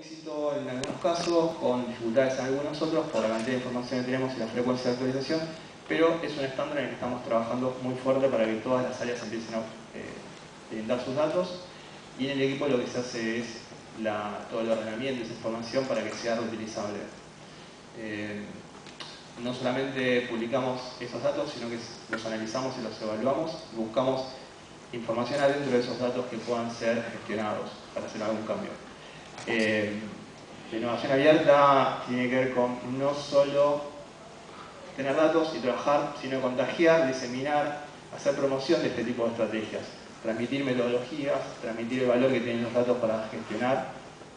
éxito en algunos casos, con dificultades en algunos otros por la cantidad de información que tenemos y la frecuencia de actualización, pero es un estándar en el que estamos trabajando muy fuerte para que todas las áreas empiecen a brindar sus datos, y en el equipo lo que se hace es todo el ordenamiento de esa información para que sea reutilizable. No solamente publicamos esos datos, sino que los analizamos y los evaluamos y buscamos información adentro de esos datos que puedan ser gestionados para hacer algún cambio. La innovación abierta tiene que ver con no solo tener datos y trabajar, sino contagiar, diseminar, hacer promoción de este tipo de estrategias, transmitir metodologías, transmitir el valor que tienen los datos para gestionar,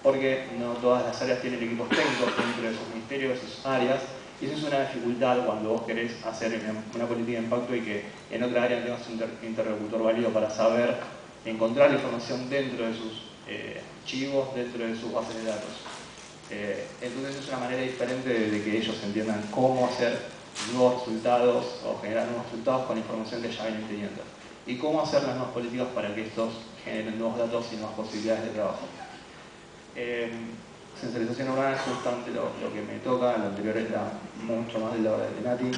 porque no todas las áreas tienen equipos técnicos dentro de sus ministerios, de sus áreas, y eso es una dificultad cuando vos querés hacer una política de impacto y que en otra área tengas un interlocutor válido para saber encontrar la información dentro de sus archivos, dentro de sus bases de datos. Entonces es una manera diferente de que ellos entiendan cómo hacer nuevos resultados o generar nuevos resultados con la información que ya vienen teniendo. Y cómo hacer las nuevas políticas para que estos generen nuevos datos y nuevas posibilidades de trabajo. Sensibilización urbana es justamente lo que me toca, lo anterior era mucho más de la hora de Nati.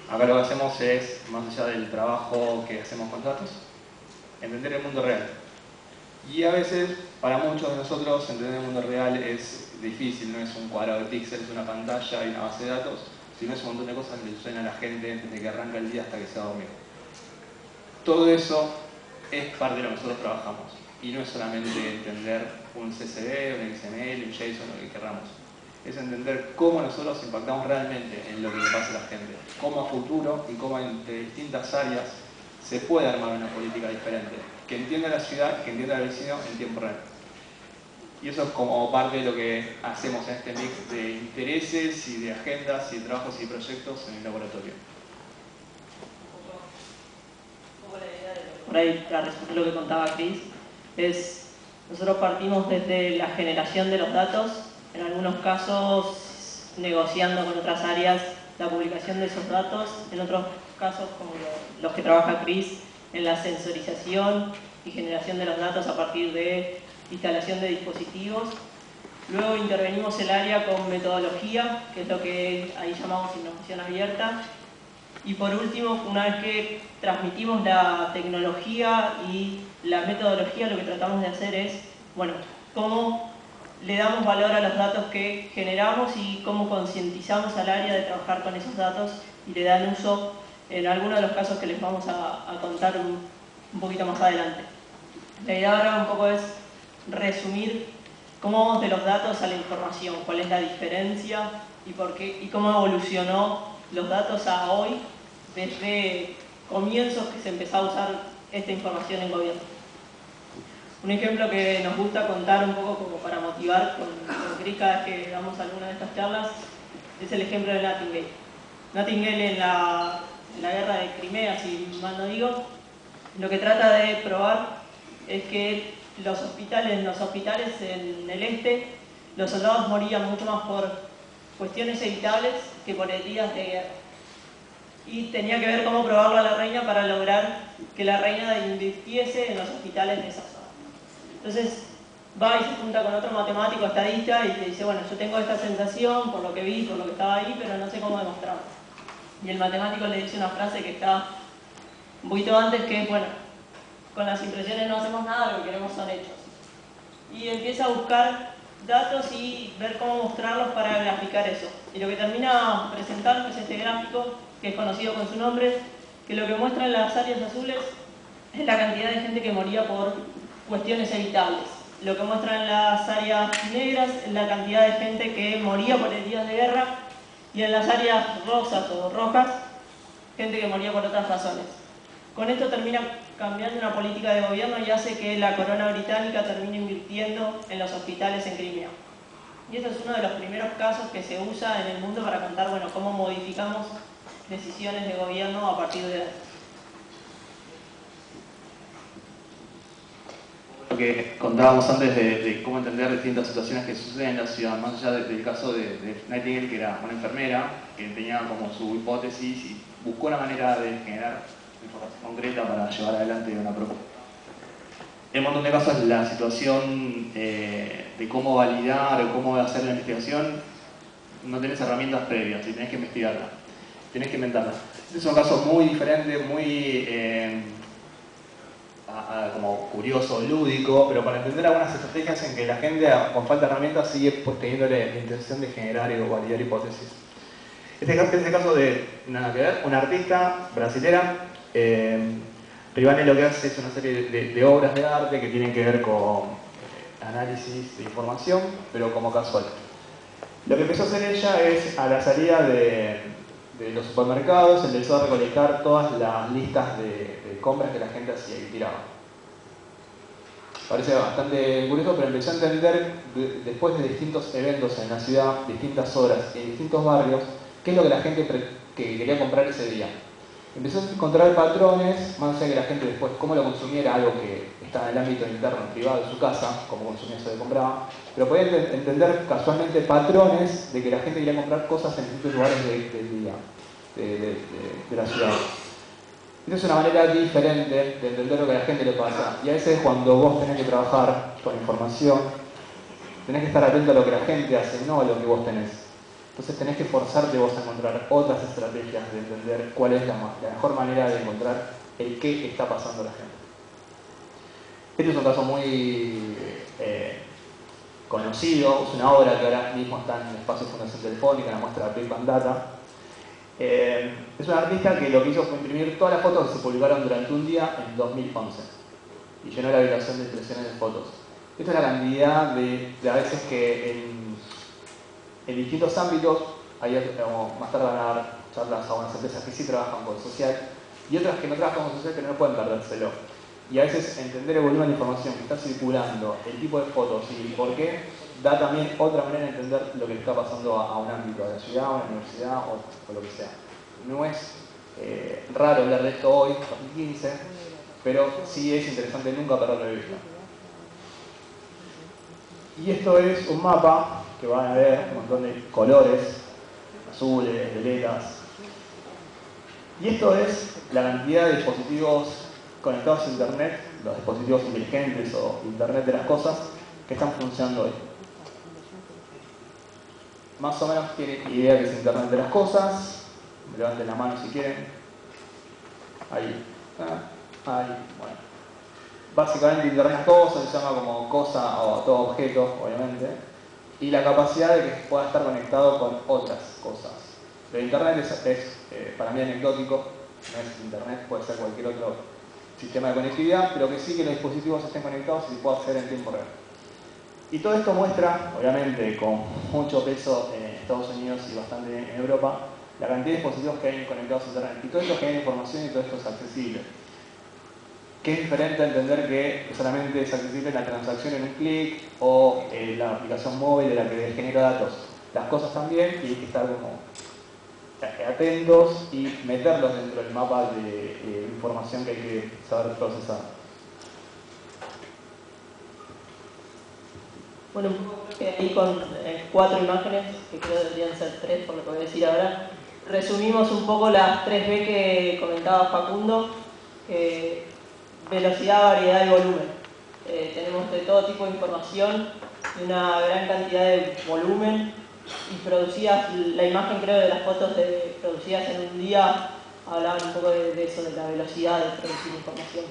Acá lo que hacemos es, más allá del trabajo que hacemos con datos, entender el mundo real. Y a veces, para muchos de nosotros, entender el mundo real es difícil, no es un cuadrado de píxeles, una pantalla y una base de datos, sino es un montón de cosas que le suenan a la gente desde que arranca el día hasta que se va a dormir. Todo eso es parte de lo que nosotros trabajamos. Y no es solamente entender un CSV, un XML, un JSON, lo que queramos. Es entender cómo nosotros impactamos realmente en lo que le pasa a la gente. Cómo a futuro y cómo entre distintas áreas se puede armar una política diferente. Que entienda la ciudad, que entienda al vecino en tiempo real. Y eso es como parte de lo que hacemos en este mix de intereses y de agendas y de trabajos y proyectos en el laboratorio. Por ahí, para resumir lo que contaba Chris, nosotros partimos desde la generación de los datos, en algunos casos negociando con otras áreas la publicación de esos datos, en otros casos, como los que trabaja Chris, en la sensorización y generación de los datos a partir de instalación de dispositivos. Luego intervenimos el área con metodología, que es lo que ahí llamamos innovación abierta. Y por último, una vez que transmitimos la tecnología y la metodología, lo que tratamos de hacer es, bueno, cómo le damos valor a los datos que generamos y cómo concientizamos al área de trabajar con esos datos y le dan uso en algunos de los casos que les vamos a contar un poquito más adelante. La idea ahora un poco es resumir cómo vamos de los datos a la información, cuál es la diferencia y por qué y cómo evolucionó los datos a hoy, desde comienzos que se empezó a usar esta información en gobierno. Un ejemplo que nos gusta contar un poco como para motivar con Chris cada vez que damos alguna de estas charlas es el ejemplo de Nightingale. Nightingale en la guerra de Crimea, si mal no digo, lo que trata de probar es que los hospitales en el este, los soldados morían mucho más por cuestiones evitables que por heridas de guerra. Y tenía que ver cómo probarlo a la reina para lograr que la reina invirtiese en los hospitales de esa zona. Entonces va y se junta con otro matemático estadista y le dice, bueno, yo tengo esta sensación por lo que vi, por lo que estaba ahí, pero no sé cómo demostrarlo. Y el matemático le dice una frase que está un poquito antes, que es, bueno, con las impresiones no hacemos nada, lo que queremos son hechos. Y empieza a buscar datos y ver cómo mostrarlos para graficar eso. Y lo que termina presentando es este gráfico, que es conocido con su nombre, que lo que muestra en las áreas azules es la cantidad de gente que moría por cuestiones evitables. Lo que muestra en las áreas negras es la cantidad de gente que moría por heridas de guerra, y en las áreas rosas o rojas, gente que moría por otras razones. Con esto termina cambiando una política de gobierno y hace que la corona británica termine invirtiendo en los hospitales en Crimea. Y este es uno de los primeros casos que se usa en el mundo para contar, bueno, cómo modificamos decisiones de gobierno a partir de datos. Lo que contábamos antes de cómo entender distintas situaciones que suceden en la ciudad, más allá del caso de Nightingale, que era una enfermera que tenía como su hipótesis y buscó una manera de generar información concreta para llevar adelante una propuesta. En un montón de casos la situación de cómo validar o cómo hacer la investigación, no tenés herramientas previas y tenés que investigarla, tenés que inventarla. Este es un caso muy diferente, muy como curioso, lúdico, pero para entender algunas estrategias en que la gente con falta de herramientas sigue teniéndole la intención de generar o validar hipótesis. Este es el caso de, nada que ver, una artista brasilera. Rivane lo que hace es una serie de obras de arte que tienen que ver con análisis de información, pero como casual. Lo que empezó a hacer ella es, a la salida de los supermercados, empezó a recolectar todas las listas de compras que la gente hacía y tiraba. Parece bastante curioso, pero empezó a entender, después de distintos eventos en la ciudad, distintas horas, en distintos barrios, qué es lo que la gente que quería comprar ese día. Empezó a encontrar patrones, más allá de que la gente después, cómo lo consumiera, algo que está en el ámbito interno, privado de su casa, cómo consumía eso que compraba, pero podía entender casualmente patrones de que la gente quería comprar cosas en distintos lugares del día, de la ciudad. Esta es una manera diferente de entender lo que a la gente le pasa. Y a veces cuando vos tenés que trabajar con información, tenés que estar atento a lo que la gente hace, no a lo que vos tenés. Entonces tenés que forzarte vos a encontrar otras estrategias de entender cuál es la mejor manera de encontrar el qué está pasando a la gente. Este es un caso muy conocido, es una obra que ahora mismo está en el espacio de Fundación Telefónica, la muestra Big Bang Data. Es un artista que lo que hizo fue imprimir todas las fotos que se publicaron durante un día en 2011 y llenó la habitación de impresiones de fotos. Esta es la cantidad de a veces que en distintos ámbitos, más tarde van a dar charlas a unas empresas que sí trabajan con social y otras que no trabajan con social que no pueden perdérselo. Y a veces entender el volumen de información que está circulando, el tipo de fotos y por qué, da también otra manera de entender lo que le está pasando a un ámbito, a la ciudad, a una universidad o lo que sea. No es raro hablar de esto hoy, 2015, pero sí es interesante nunca perderlo de vista. Y esto es un mapa que van a ver un montón de colores, azules, violetas. Y esto es la cantidad de dispositivos conectados a Internet, los dispositivos inteligentes o Internet de las cosas, que están funcionando hoy. Más o menos tienen idea que es Internet de las cosas. Levanten la mano si quieren. Ahí. Ahí. Bueno. Básicamente Internet de las cosas se llama como cosa o todo objeto, obviamente. Y la capacidad de que pueda estar conectado con otras cosas. Pero Internet es para mí anecdótico. No es Internet, puede ser cualquier otro sistema de conectividad, pero que sí que los dispositivos estén conectados y se pueda hacer en tiempo real. Y todo esto muestra, obviamente con mucho peso en Estados Unidos y bastante en Europa, la cantidad de dispositivos que hay conectados a Internet. Y todo esto genera información y todo esto es accesible. Que es diferente a entender que solamente es accesible la transacción en un clic o la aplicación móvil de la que genera datos. Las cosas también, y hay que estar como atentos y meterlos dentro del mapa de información que hay que saber procesar. Bueno, ahí con 4 imágenes, que creo que deberían ser 3 por lo que voy a decir ahora, resumimos un poco las 3B que comentaba Facundo, velocidad, variedad y volumen. Tenemos de todo tipo de información, una gran cantidad de volumen y producidas, la imagen creo de las fotos producidas en un día hablaban un poco de eso, de la velocidad de producir información.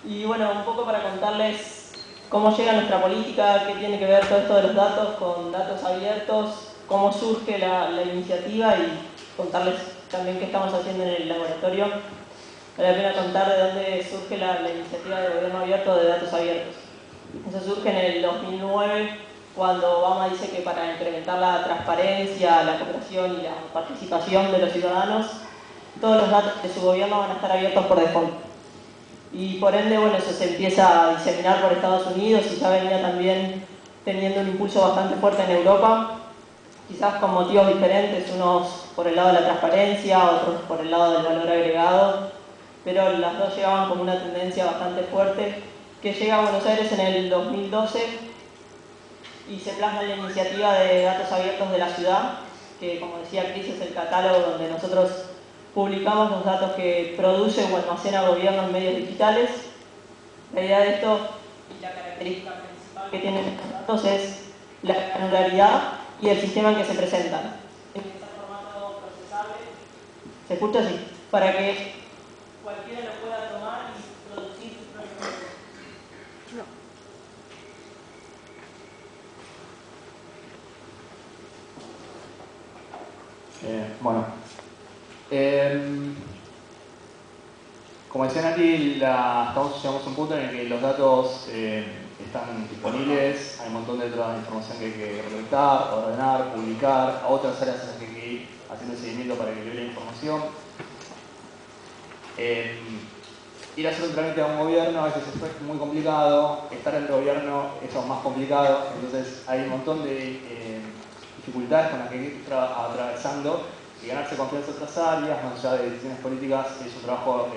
Y bueno, un poco para contarles cómo llega nuestra política, qué tiene que ver todo esto de los datos con datos abiertos, cómo surge la iniciativa y contarles también qué estamos haciendo en el laboratorio. Vale la pena contar de dónde surge la iniciativa de gobierno abierto de datos abiertos. Eso surge en el 2009, cuando Obama dice que para incrementar la transparencia, la cooperación y la participación de los ciudadanos, todos los datos de su gobierno van a estar abiertos por default. Y por ende, bueno, eso se empieza a diseminar por Estados Unidos y ya venía también teniendo un impulso bastante fuerte en Europa, quizás con motivos diferentes, unos por el lado de la transparencia, otros por el lado del valor agregado, pero las dos llevaban como una tendencia bastante fuerte, que llega a Buenos Aires en el 2012 y se plasma en la iniciativa de datos abiertos de la ciudad, que como decía Cris es el catálogo donde nosotros publicamos los datos que produce o almacena el gobierno en medios digitales. La idea de esto y la característica principal que tienen estos datos es la granularidad y el sistema en que se presentan. En este formato procesable, ¿se escucha así? Para que cualquiera lo pueda tomar y producir sus propios datos. Bueno, como decían aquí, llegamos a un punto en el que los datos están disponibles, hay un montón de otra información que hay que recolectar, ordenar, publicar, a otras áreas en las que hay que ir haciendo seguimiento para que libere la información. Ir a hacer un trámite a un gobierno a veces es muy complicado, estar en el gobierno es aún más complicado, entonces hay un montón de dificultades con las que hay que ir atravesando y ganarse confianza en otras áreas, más allá de decisiones políticas, es un trabajo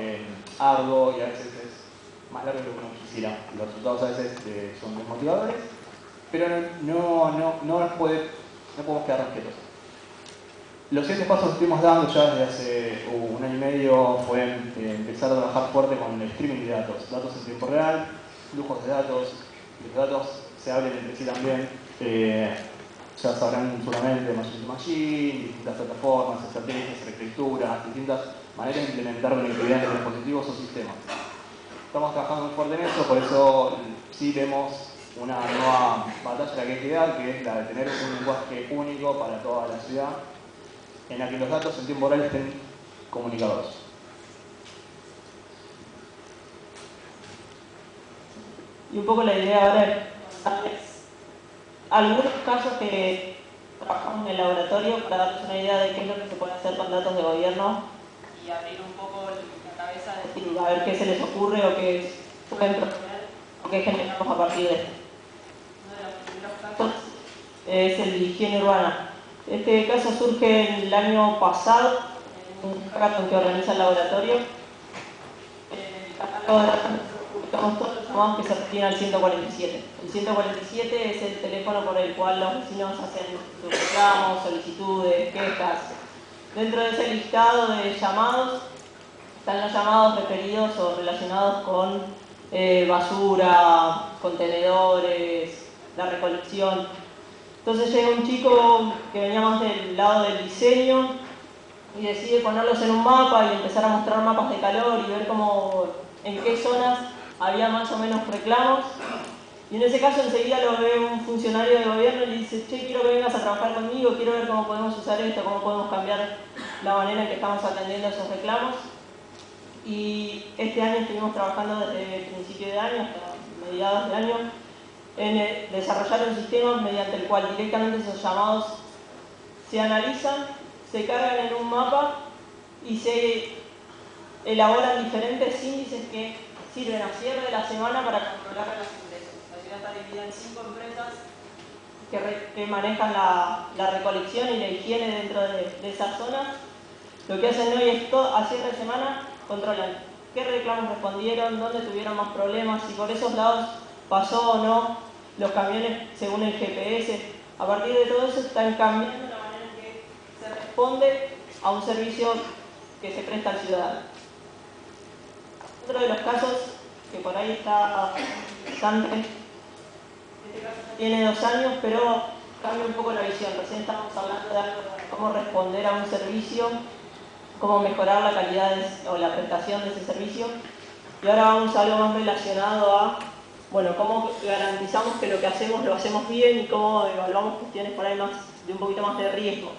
arduo y a veces es más largo de lo que uno quisiera. Los resultados a veces son desmotivadores, pero no podemos quedarnos quietos. Los siguientes pasos que estuvimos dando ya desde hace un año y medio fue empezar a trabajar fuerte con el streaming de datos, datos en tiempo real, flujos de datos, que los datos se hablen entre sí también. Ya sabrán seguramente Machine to Machine, distintas plataformas, estrategias, arquitecturas, distintas maneras de implementar conectividad entre dispositivos o sistemas. Estamos trabajando muy fuerte en eso, por eso sí vemos una nueva batalla que hay que dar, que es la de tener un lenguaje único para toda la ciudad, en la que los datos en tiempo real estén comunicados. Y un poco la idea ahora es algunos casos que trabajamos en el laboratorio para darles una idea de qué es lo que se puede hacer con datos de gobierno y abrir un poco la cabeza de decir, a ver qué se les ocurre o qué pueden proponer o qué generamos a partir de esto. Uno de los primeros casos es el de higiene urbana. Este caso surge el año pasado en un hackathon que organiza el laboratorio. El catálogo de datos publicamos todos los llamados que se refieren al 147. El 147 es el teléfono por el cual los vecinos hacen sus reclamos, solicitudes, quejas. Dentro de ese listado de llamados están los llamados referidos o relacionados con basura, contenedores, la recolección. Entonces llega un chico que venía más del lado del diseño y decide ponerlos en un mapa y empezar a mostrar mapas de calor y ver cómo, en qué zonas había más o menos reclamos. Y en ese caso enseguida lo ve un funcionario de gobierno y le dice, che, quiero que vengas a trabajar conmigo, quiero ver cómo podemos usar esto, cómo podemos cambiar la manera en que estamos atendiendo esos reclamos. Y este año estuvimos trabajando desde el principio de año hasta mediados de año en desarrollar un sistema mediante el cual directamente esos llamados se analizan, se cargan en un mapa y se elaboran diferentes índices que sirven a cierre de la semana para controlar los ingresos. La ciudad está dividida en 5 empresas que manejan la recolección y la higiene dentro de esas zonas. Lo que hacen hoy es a cierre de semana controlan qué reclamos respondieron, dónde tuvieron más problemas, si por esos lados pasó o no los camiones según el GPS. A partir de todo eso están cambiando la manera en que se responde a un servicio que se presta al ciudadano. Otro de los casos que por ahí está bastante, este caso tiene 2 años, pero cambia un poco la visión. Recién estábamos hablando de algo de cómo responder a un servicio, cómo mejorar la calidad o la prestación de ese servicio. Y ahora vamos a algo más relacionado a, bueno, cómo garantizamos que lo que hacemos lo hacemos bien y cómo evaluamos cuestiones por ahí de un poquito más de riesgo.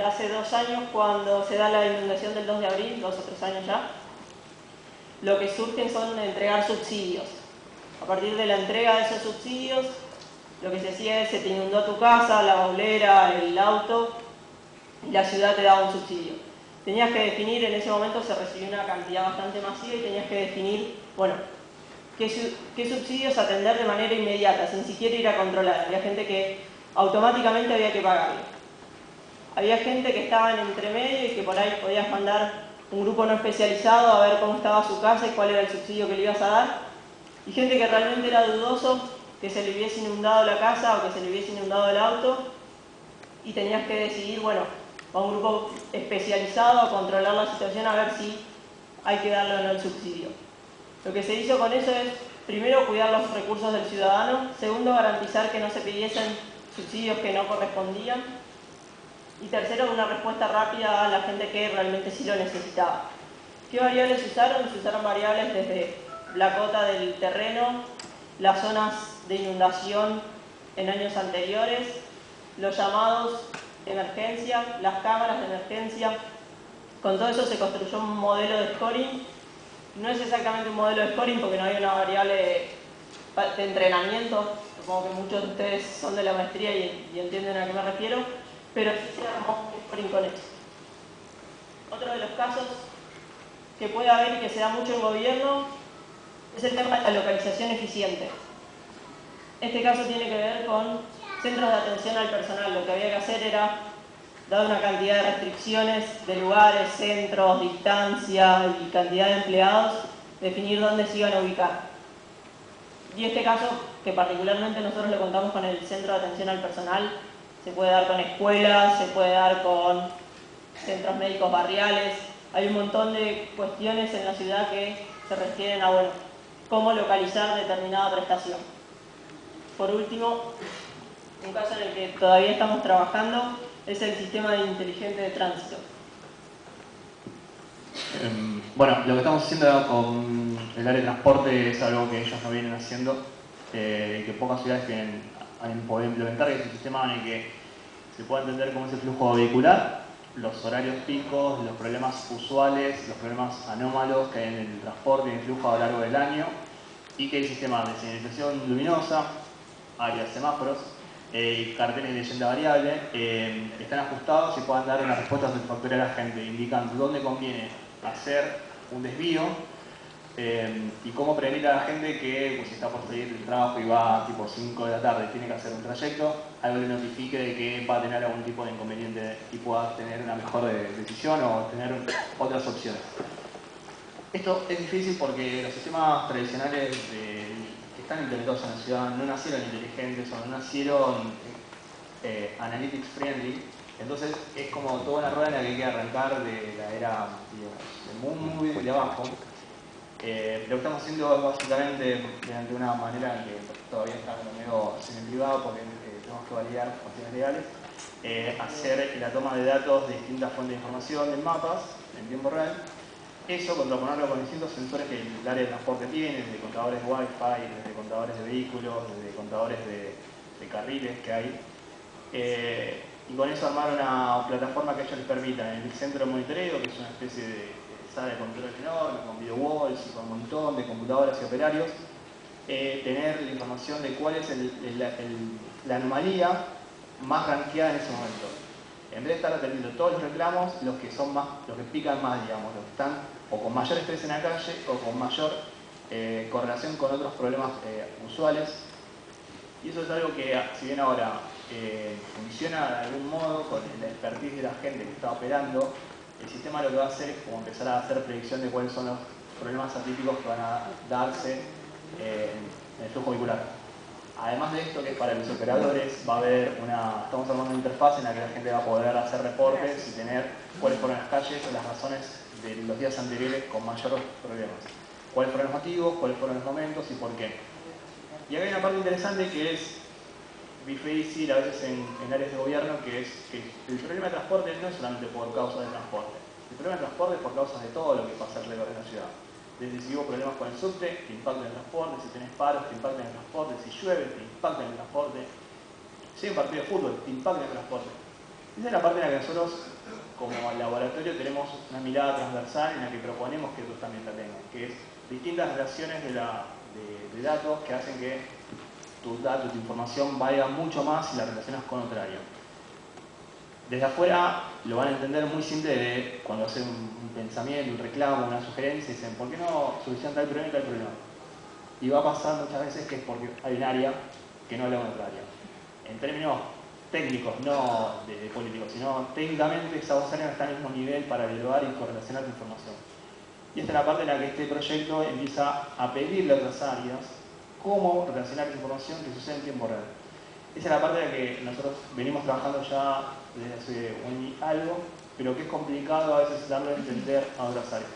Hace 2 años, cuando se da la inundación del 2 de abril, 2 o 3 años ya, lo que surgen son entregar subsidios. A partir de la entrega de esos subsidios, lo que se hacía es, se te inundó tu casa, la baulera, el auto, y la ciudad te daba un subsidio. Tenías que definir, en ese momento se recibió una cantidad bastante masiva y tenías que definir, bueno, qué subsidios atender de manera inmediata, sin siquiera ir a controlar. Había gente que automáticamente había que pagarle. Había gente que estaba en entremedio y que por ahí podías mandar un grupo no especializado a ver cómo estaba su casa y cuál era el subsidio que le ibas a dar. Y gente que realmente era dudoso, que se le hubiese inundado la casa o que se le hubiese inundado el auto. Y tenías que decidir, bueno, a un grupo especializado a controlar la situación a ver si hay que darle o no el subsidio. Lo que se hizo con eso es, primero, cuidar los recursos del ciudadano, segundo, garantizar que no se pidiesen subsidios que no correspondían, y tercero, una respuesta rápida a la gente que realmente sí lo necesitaba. ¿Qué variables se usaron? Se usaron variables desde la cota del terreno, las zonas de inundación en años anteriores, los llamados de emergencia, las cámaras de emergencia. Con todo eso se construyó un modelo de scoring. No es exactamente un modelo de scoring porque no hay una variable de entrenamiento. Supongo que muchos de ustedes son de la maestría y entienden a qué me refiero, pero sí se armó un scoring con eso. Otro de los casos que puede haber y que se da mucho en gobierno es el tema de la localización eficiente. Este caso tiene que ver con centros de atención al personal. Lo que había que hacer era, dada una cantidad de restricciones de lugares, centros, distancia y cantidad de empleados, definir dónde se iban a ubicar. Y este caso, que particularmente nosotros lo contamos con el centro de atención al personal, se puede dar con escuelas, se puede dar con centros médicos barriales. Hay un montón de cuestiones en la ciudad que se refieren a, bueno, cómo localizar determinada prestación. Por último, un caso en el que todavía estamos trabajando es el sistema inteligente de tránsito. Bueno, lo que estamos haciendo con el área de transporte es algo que ellos no vienen haciendo, que pocas ciudades tienen a poder implementar, que es un sistema en el que se pueda entender cómo es el flujo vehicular, los horarios picos, los problemas usuales, los problemas anómalos que hay en el transporte y en el flujo a lo largo del año, y que hay sistemas de señalización luminosa, áreas semáforos y carteles de leyenda variable están ajustados y puedan dar una respuesta satisfactoria a la gente, indicando dónde conviene hacer un desvío y cómo prevenir a la gente que pues, si está por salir del trabajo y va tipo 5 de la tarde y tiene que hacer un trayecto, algo le notifique de que va a tener algún tipo de inconveniente y pueda tener una mejor decisión o tener otras opciones. Esto es difícil porque los sistemas tradicionales que están implementados en la ciudad no nacieron inteligentes o no nacieron analytics friendly. Entonces es como toda una rueda en la que hay que arrancar de la era, digamos, muy de abajo. Lo que estamos haciendo es básicamente mediante una manera que todavía está medio semi-privado porque tenemos que validar cuestiones legales, hacer la toma de datos de distintas fuentes de información en mapas en tiempo real. Eso, contraponerlo con distintos sensores que el área de transporte tiene, desde contadores de Wi-Fi, desde contadores de vehículos, desde contadores de carriles que hay. Y con eso armar una plataforma que a ellos les permita en el centro de monitoreo, que es una especie de sala de control enorme, con video walls y con un montón de computadoras y operarios, tener la información de cuál es la anomalía más rankeada en ese momento. En vez de estar atendiendo todos los reclamos, los que pican más, digamos, los que están o con mayor estrés en la calle o con mayor correlación con otros problemas usuales. Y eso es algo que, si bien ahora funciona de algún modo con la expertise de la gente que está operando, el sistema lo que va a hacer es como empezar a hacer predicción de cuáles son los problemas atípicos que van a darse en el flujo vehicular. Además de esto, que es para los operadores, va a haber estamos armando una interfaz en la que la gente va a poder hacer reportes y tener cuáles fueron las calles o las razones de los días anteriores con mayores problemas. Cuáles fueron los motivos, cuáles fueron los momentos y por qué. Y acá hay una parte interesante que es difícil a veces en áreas de gobierno, que es que el problema de transporte no es solamente por causa del transporte. El problema de transporte es por causa de todo lo que pasa alrededor de la ciudad. Desde si hubo problemas con el subte, te impacta en el transporte, si tenés paros, te impacta en el transporte, si llueve, te impacta en el transporte, si hay un partido de fútbol, te impacta en el transporte. Esa es la parte en la que nosotros, como laboratorio, tenemos una mirada transversal en la que proponemos que otros también la tengan, que es distintas relaciones de datos que hacen que tus datos, tu información valga mucho más si la relacionas con otra área. Desde afuera lo van a entender muy simple de cuando hacen un pensamiento, un reclamo, una sugerencia y dicen, ¿por qué no solucionan tal problema y tal problema? Y va a pasar muchas veces que es porque hay un área que no habla con otra área. En términos técnicos, no de políticos, sino técnicamente esas dos áreas están al mismo nivel para elevar y correlacionar tu información. Y esta es la parte en la que este proyecto empieza a pedirle a otras áreas cómo relacionar esa información que sucede en tiempo real. Esa es la parte en la que nosotros venimos trabajando ya desde hace algo, pero que es complicado a veces darle a entender a otras áreas.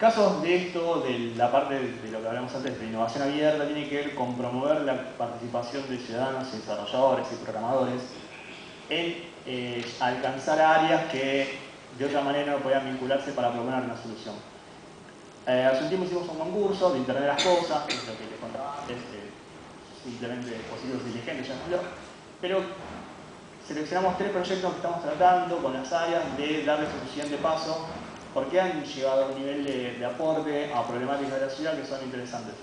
Casos de esto, de la parte de lo que hablamos antes de innovación abierta, tiene que ver con promover la participación de ciudadanos y desarrolladores y programadores en alcanzar áreas que de otra manera no podían vincularse para proponer una solución. Hace un tiempo hicimos un concurso de Internet de las Cosas, que es lo que les contaba antes, simplemente dispositivos inteligentes, llamémoslo, pero seleccionamos 3 proyectos que estamos tratando con las áreas de darles un siguiente paso, porque han llegado a un nivel de aporte a problemáticas de la ciudad que son interesantes.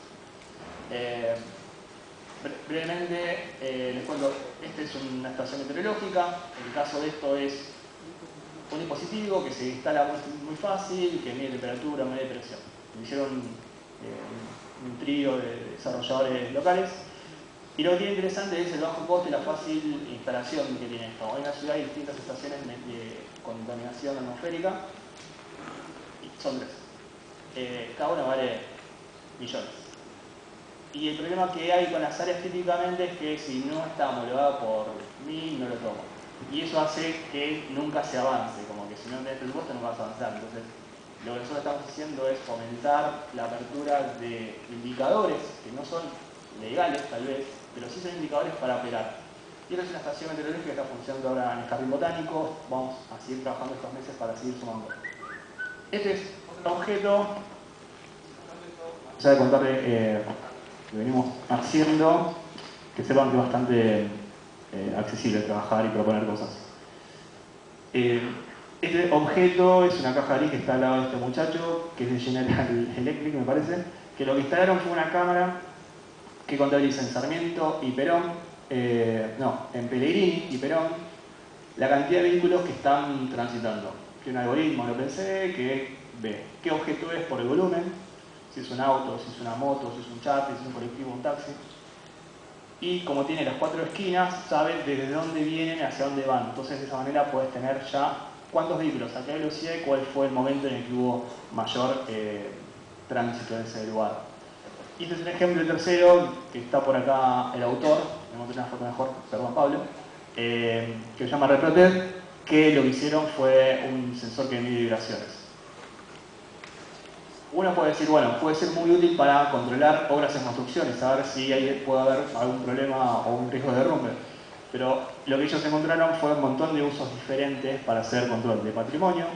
Brevemente les cuento, esta es una estación meteorológica. El caso de esto es un dispositivo que se instala muy fácil, que mide temperatura, mide presión. Lo hicieron un trío de desarrolladores locales. Y lo que tiene interesante es el bajo coste y la fácil instalación que tiene esto. Hoy en la ciudad hay distintas estaciones de contaminación atmosférica. Son 3. Cada una vale millones. Y el problema que hay con las áreas típicamente es que si no está homologada por mí, no lo tomo. Y eso hace que nunca se avance, como que si no tenés presupuesto no vas a avanzar. Entonces, lo que nosotros estamos haciendo es fomentar la apertura de indicadores que no son legales tal vez, pero sí son indicadores para operar. Y esta es una estación meteorológica que está funcionando ahora en el Jardín Botánico. Vamos a seguir trabajando estos meses para seguir sumando. Este es otro objeto. Ya de contarle que venimos haciendo, que sepan que es bastante accesible trabajar y proponer cosas. Este objeto es una caja gris que está al lado de este muchacho, que es de General Electric, me parece, que lo que instalaron fue una cámara que contabiliza en Sarmiento y Perón, en Pellegrini y Perón, la cantidad de vehículos que están transitando. Tiene un algoritmo, lo pensé, que ve qué objeto es por el volumen, si es un auto, si es una moto, si es un charter, si es un colectivo, un taxi. Y como tiene las 4 esquinas, sabe desde dónde vienen y hacia dónde van. Entonces de esa manera puedes tener ya cuántos vehículos, a qué velocidad y cuál fue el momento en el que hubo mayor tránsito en ese lugar. Y este es un ejemplo tercero, que está por acá el autor, me mostré una foto mejor, perdón Pablo, que se llama ReproTed, que lo que hicieron fue un sensor que mide vibraciones. Uno puede decir, bueno, puede ser muy útil para controlar obras en construcción y saber si ahí puede haber algún problema o un riesgo de derrumbe. Pero lo que ellos encontraron fue un montón de usos diferentes para hacer control de patrimonio,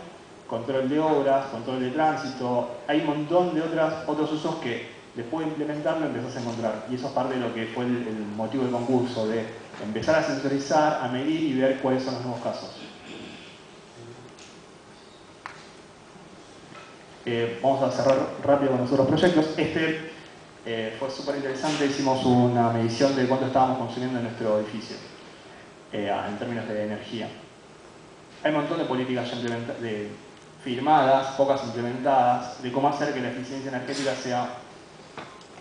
control de obras, control de tránsito. Hay un montón de otros usos que después de implementarlo empezás a encontrar. Y eso es parte de lo que fue el motivo del concurso, de empezar a sensorizar, a medir y ver cuáles son los nuevos casos. Vamos a cerrar rápido con los otros proyectos. Este fue súper interesante, hicimos una medición de cuánto estábamos consumiendo en nuestro edificio, en términos de energía. Hay un montón de políticas ya firmadas, pocas implementadas, de cómo hacer que la eficiencia energética sea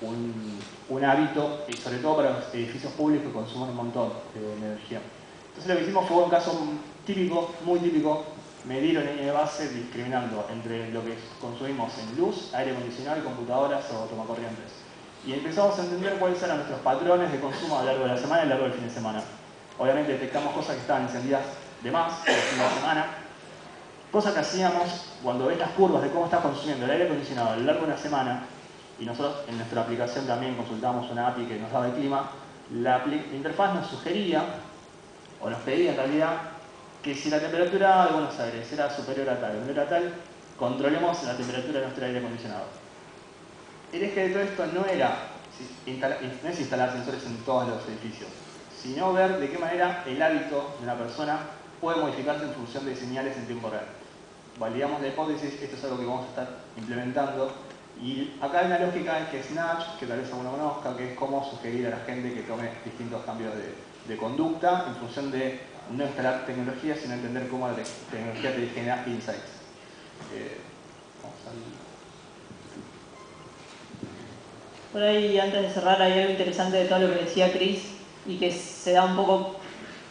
un hábito, y sobre todo para los edificios públicos que consumen un montón de energía. Entonces lo que hicimos fue un caso típico, muy típico, medir en línea de base discriminando entre lo que consumimos en luz, aire acondicionado, computadoras o tomacorrientes. Y empezamos a entender cuáles eran nuestros patrones de consumo a lo largo de la semana y a lo largo del fin de semana. Obviamente detectamos cosas que estaban encendidas de más el fin de semana. Cosas que hacíamos cuando ves las curvas de cómo está consumiendo el aire acondicionado a lo largo de una semana, y nosotros en nuestra aplicación también consultamos una API que nos daba el clima, la interfaz nos sugería, o nos pedía en realidad, que si la temperatura de Buenos Aires era superior a tal, controlemos la temperatura de nuestro aire acondicionado. El eje de todo esto no es instalar sensores en todos los edificios, sino ver de qué manera el hábito de una persona puede modificarse en función de señales en tiempo real. Validamos la hipótesis, esto es algo que vamos a estar implementando. Y acá hay una lógica que es Nudge, que tal vez alguno conozca, que es cómo sugerir a la gente que tome distintos cambios de conducta en función de no instalar tecnología, sino entender cómo la tecnología te genera insights. Por ahí, antes de cerrar, hay algo interesante de todo lo que decía Chris y que se da un poco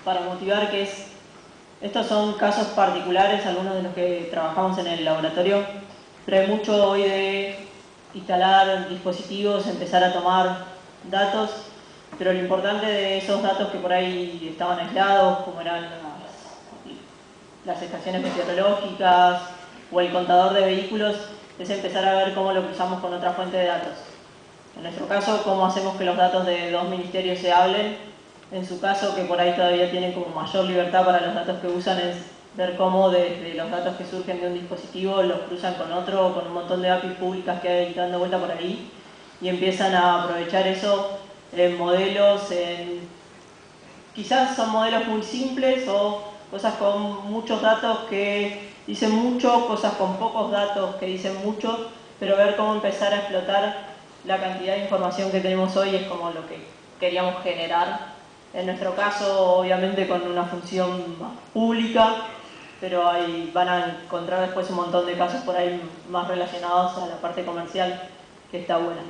para motivar, que es, estos son casos particulares, algunos de los que trabajamos en el laboratorio, pero hay mucho hoy de instalar dispositivos, empezar a tomar datos, pero lo importante de esos datos que por ahí estaban aislados, como eran las estaciones meteorológicas o el contador de vehículos, es empezar a ver cómo lo cruzamos con otra fuente de datos. En nuestro caso, cómo hacemos que los datos de dos ministerios se hablen. En su caso, que por ahí todavía tienen como mayor libertad para los datos que usan, es ver cómo desde los datos que surgen de un dispositivo los cruzan con otro o con un montón de APIs públicas que hay dando vuelta por ahí y empiezan a aprovechar eso en modelos, quizás son modelos muy simples o cosas con muchos datos que dicen mucho, cosas con pocos datos que dicen mucho, pero ver cómo empezar a explotar la cantidad de información que tenemos hoy es como lo que queríamos generar. En nuestro caso, obviamente con una función más pública, pero ahí van a encontrar después un montón de casos por ahí más relacionados a la parte comercial, que está buena.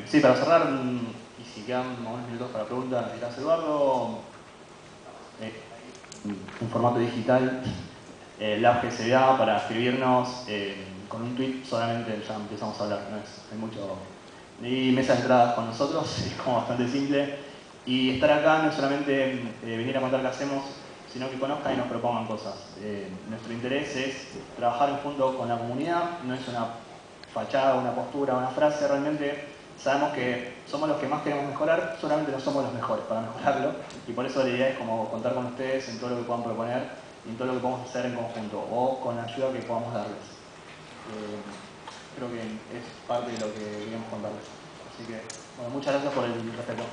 Sí, para cerrar, y si quedan unos minutos para preguntas, necesitas, Eduardo, un formato digital, Lab GSDA para escribirnos con un tweet solamente ya empezamos a hablar, no hay mucho. Y mesa de entradas con nosotros, es como bastante simple. Y estar acá no es solamente venir a contar qué hacemos, sino que conozcan y nos propongan cosas. Nuestro interés es trabajar en junto con la comunidad, no es una fachada, una postura, una frase, realmente sabemos que somos los que más queremos mejorar, solamente no somos los mejores para mejorarlo, y por eso la idea es como contar con ustedes en todo lo que puedan proponer y en todo lo que podamos hacer en conjunto, o con la ayuda que podamos darles. Creo que es parte de lo que queríamos contarles. Así que, bueno, muchas gracias por el respeto.